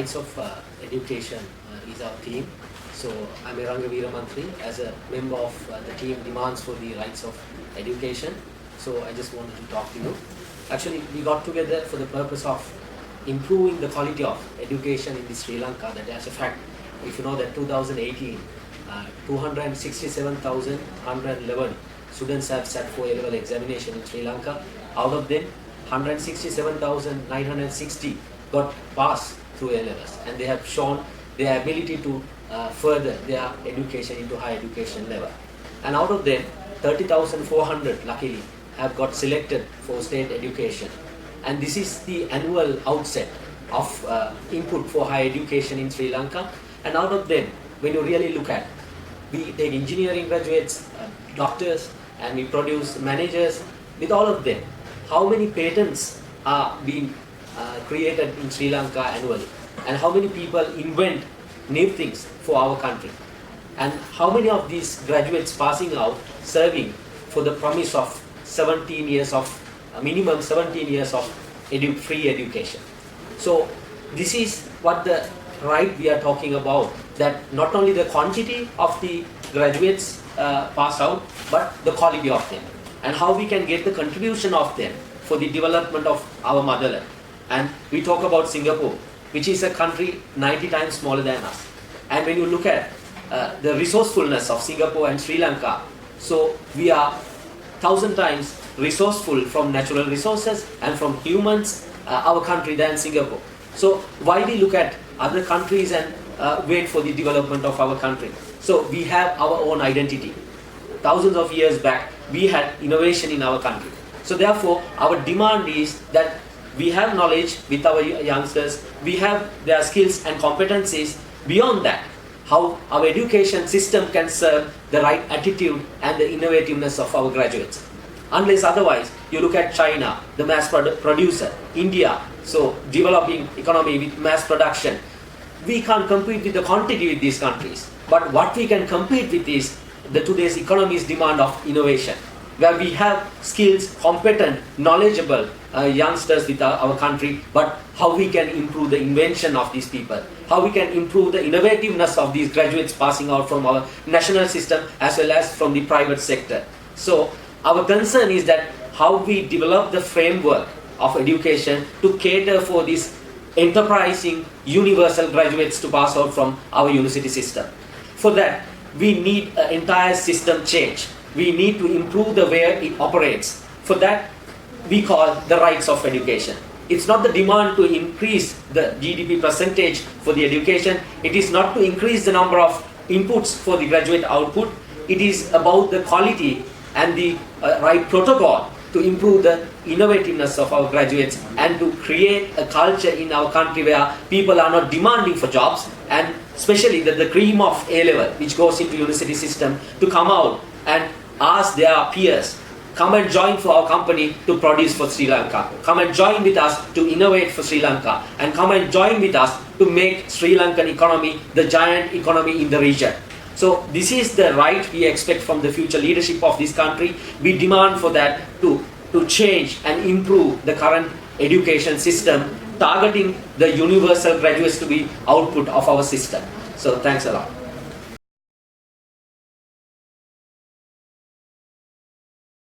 rights of education is our theme. So I'm Eranga Weeramanthree as a member of the team demands for the rights of education. So I just wanted to talk to you. Actually, we got together for the purpose of improving the quality of education in Sri Lanka. That as a fact, if you know that 2018, 267,111 students have sat for A-level examination in Sri Lanka. Out of them, 167,960 got passed through A-levels, and they have shown their ability to further their education into higher education level. And out of them, 30,400 luckily have got selected for state education. And this is the annual outset of input for higher education in Sri Lanka. And out of them, when you really look at, we take engineering graduates, doctors, and we produce managers. With all of them, how many patents are being created in Sri Lanka annually? And how many people invent new things for our country? And how many of these graduates passing out serving for the promise of 17 years of, minimum 17 years of free education? So this is what the right we are talking about, that not only the quantity of the graduates pass out, but the quality of them, and how we can get the contribution of them for the development of our motherland. And we talk about Singapore, which is a country 90 times smaller than us. And when you look at the resourcefulness of Singapore and Sri Lanka, so we are 1,000 times resourceful from natural resources and from humans, our country, than Singapore. So why we look at other countries and wait for the development of our country? So we have our own identity. Thousands of years back, we had innovation in our country. So therefore, our demand is that we have knowledge with our youngsters, we have their skills and competencies. Beyond that, how our education system can serve the right attitude and the innovativeness of our graduates. Unless otherwise, you look at China, the mass producer, India, so developing economy with mass production. We can't compete with the quantity with these countries. But what we can compete with is the today's economy's demand of innovation, where we have skills, competent, knowledgeable youngsters with our country, but how we can improve the invention of these people, how we can improve the innovativeness of these graduates passing out from our national system as well as from the private sector. So our concern is that how we develop the framework of education to cater for these enterprising universal graduates to pass out from our university system. For that, we need an entire system change. We need to improve the way it operates. For that, we call the rights of education. It's not the demand to increase the GDP percentage for the education. It is not to increase the number of inputs for the graduate output. It is about the quality and the right protocol to improve the innovativeness of our graduates and to create a culture in our country where people are not demanding for jobs, and especially the cream of A-level which goes into university system to come out and ask their peers, come and join for our company to produce for Sri Lanka, come and join with us to innovate for Sri Lanka, and come and join with us to make Sri Lankan economy the giant economy in the region. So this is the right we expect from the future leadership of this country. We demand for that to change and improve the current education system, targeting the universal graduates to be output of our system. So thanks a lot.